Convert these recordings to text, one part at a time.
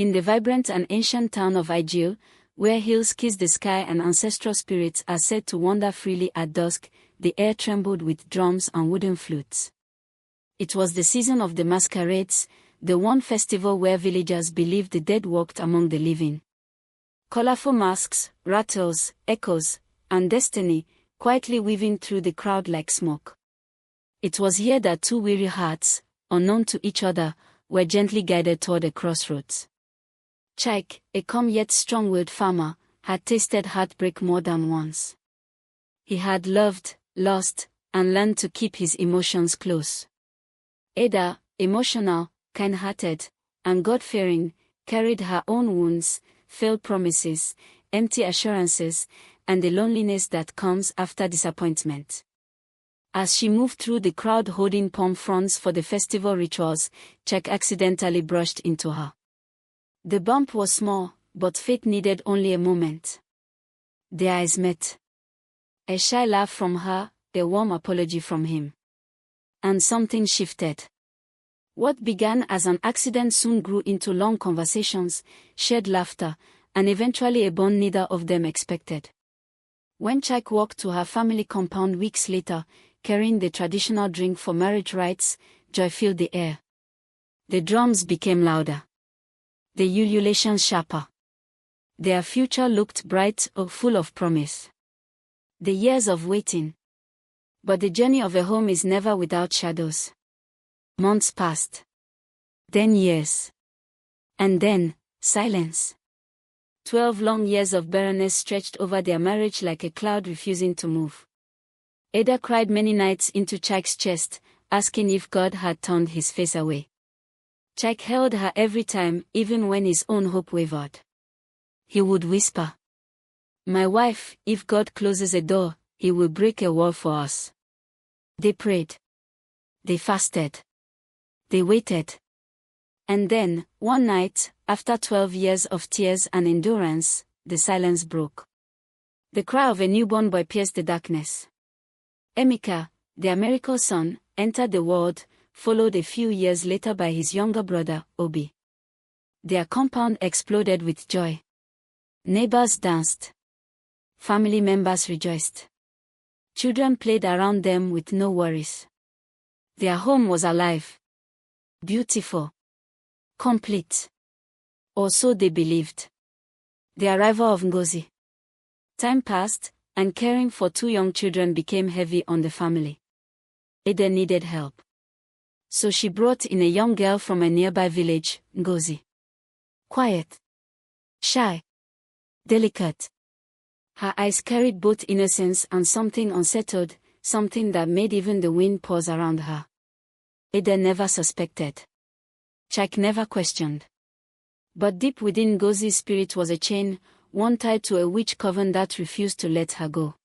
In the vibrant and ancient town of Ijele, where hills kiss the sky and ancestral spirits are said to wander freely at dusk, the air trembled with drums and wooden flutes. It was the season of the masquerades, the one festival where villagers believed the dead walked among the living. Colorful masks, rattles, echoes, and destiny, quietly weaving through the crowd like smoke. It was here that two weary hearts, unknown to each other, were gently guided toward a crossroads. Chike, a calm yet strong-willed farmer, had tasted heartbreak more than once. He had loved, lost, and learned to keep his emotions close. Ada, emotional, kind-hearted, and God-fearing, carried her own wounds, failed promises, empty assurances, and the loneliness that comes after disappointment. As she moved through the crowd holding palm fronds for the festival rituals, Chike accidentally brushed into her. The bump was small, but fate needed only a moment. Their eyes met. A shy laugh from her, a warm apology from him. And something shifted. What began as an accident soon grew into long conversations, shared laughter, and eventually a bond neither of them expected. When Chike walked to her family compound weeks later, carrying the traditional drink for marriage rites, joy filled the air. The drums became louder. The ululations sharper. Their future looked bright or full of promise. The years of waiting. But the journey of a home is never without shadows. Months passed. Then years. And then, silence. 12 long years of barrenness stretched over their marriage like a cloud refusing to move. Ada cried many nights into Chike's chest, asking if God had turned his face away. Chike held her every time, even when his own hope wavered. He would whisper, "My wife, if God closes a door, he will break a wall for us." They prayed. They fasted. They waited. And then, one night, after 12 years of tears and endurance, the silence broke. The cry of a newborn boy pierced the darkness. Emeka, their miracle son, entered the world, followed a few years later by his younger brother, Obi. Their compound exploded with joy. Neighbors danced. Family members rejoiced. Children played around them with no worries. Their home was alive. Beautiful. Complete. Or so they believed. The arrival of Ngọzi. Time passed, and caring for two young children became heavy on the family. Ada needed help. So she brought in a young girl from a nearby village, Ngọzi. Quiet. Shy. Delicate. Her eyes carried both innocence and something unsettled, something that made even the wind pause around her. Ada never suspected. Chike never questioned. But deep within Ngọzi's spirit was a chain, one tied to a witch coven that refused to let her go.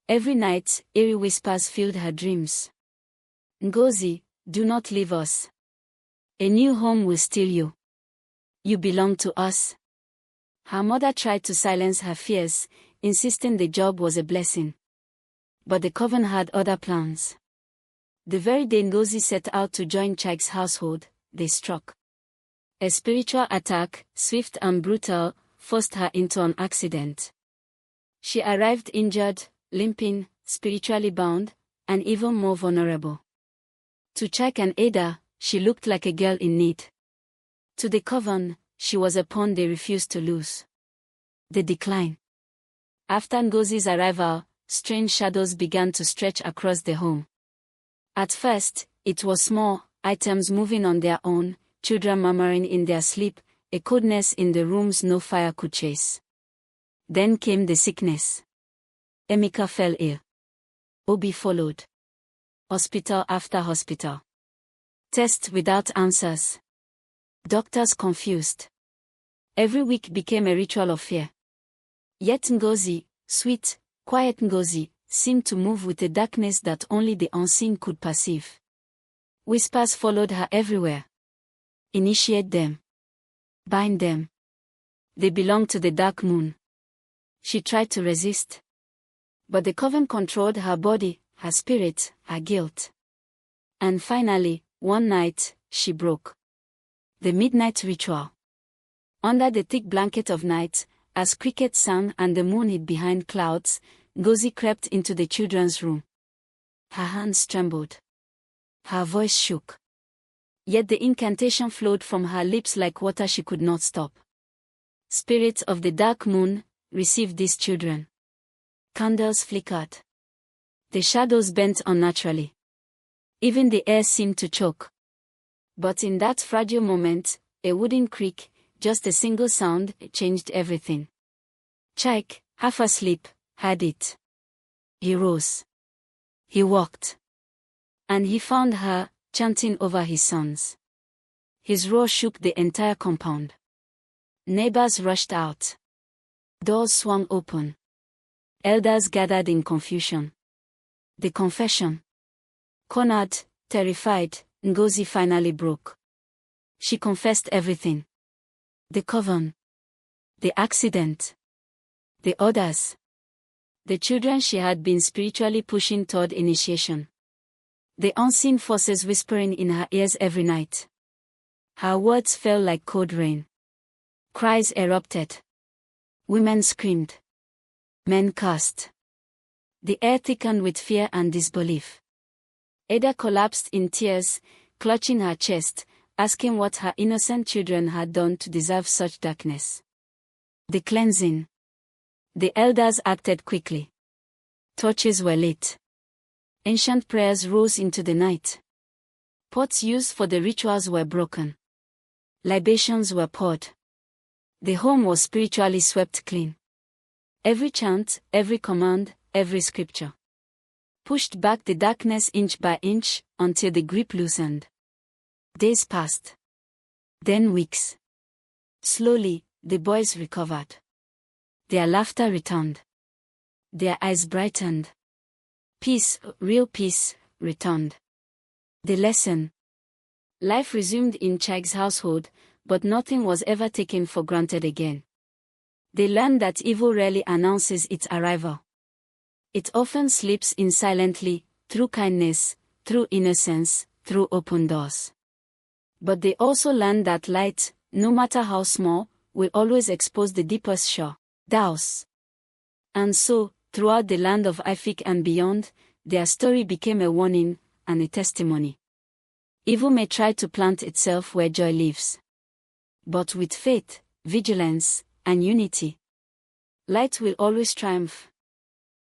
Every night, eerie whispers filled her dreams. "Ngọzi, do not leave us. A new home will steal you. You belong to us." Her mother tried to silence her fears, insisting the job was a blessing. But the coven had other plans. The very day Ngọzi set out to join Chike's household, they struck. A spiritual attack, swift and brutal, forced her into an accident. She arrived injured, limping, spiritually bound, and even more vulnerable. To Chike and Ada, she looked like a girl in need. To the coven, she was a pawn they refused to lose. The decline. After Ngọzi's arrival, strange shadows began to stretch across the home. At first, it was small, items moving on their own, children murmuring in their sleep, a coldness in the rooms no fire could chase. Then came the sickness. Emeka fell ill. Obi followed. Hospital after hospital. Tests without answers. Doctors confused. Every week became a ritual of fear. Yet Ngọzi, sweet, quiet Ngọzi, seemed to move with a darkness that only the unseen could perceive. Whispers followed her everywhere. Initiate them. Bind them. They belong to the dark moon. She tried to resist. But the coven controlled her body, her spirit, her guilt. And finally, one night, she broke. The midnight ritual. Under the thick blanket of night, as crickets sang and the moon hid behind clouds, Ngọzi crept into the children's room. Her hands trembled. Her voice shook. Yet the incantation flowed from her lips like water she could not stop. Spirit of the dark moon, receive these children. Candles flickered. The shadows bent unnaturally. Even the air seemed to choke. But in that fragile moment, a wooden creak, just a single sound, changed everything. Chike, half asleep, heard it. He rose. He walked. And he found her, chanting over his sons. His roar shook the entire compound. Neighbors rushed out. Doors swung open. Elders gathered in confusion. The confession. Cornered, terrified, Ngọzi finally broke. She confessed everything. The coven. The accident. The others. The children she had been spiritually pushing toward initiation. The unseen forces whispering in her ears every night. Her words fell like cold rain. Cries erupted. Women screamed. Men cursed. The air thickened with fear and disbelief. Ada collapsed in tears, clutching her chest, asking what her innocent children had done to deserve such darkness. The cleansing. The elders acted quickly. Torches were lit. Ancient prayers rose into the night. Pots used for the rituals were broken. Libations were poured. The home was spiritually swept clean. Every chant, every command, every scripture pushed back the darkness inch by inch until the grip loosened. Days passed. Then weeks. Slowly, the boys recovered. Their laughter returned. Their eyes brightened. Peace, real peace, returned. The lesson. Life resumed in Chike's household, but nothing was ever taken for granted again. They learned that evil rarely announces its arrival. It often slips in silently, through kindness, through innocence, through open doors. But they also learned that light, no matter how small, will always expose the deepest shadows. And so, throughout the land of Ifik and beyond, their story became a warning and a testimony. Evil may try to plant itself where joy lives. But with faith, vigilance, and unity, light will always triumph.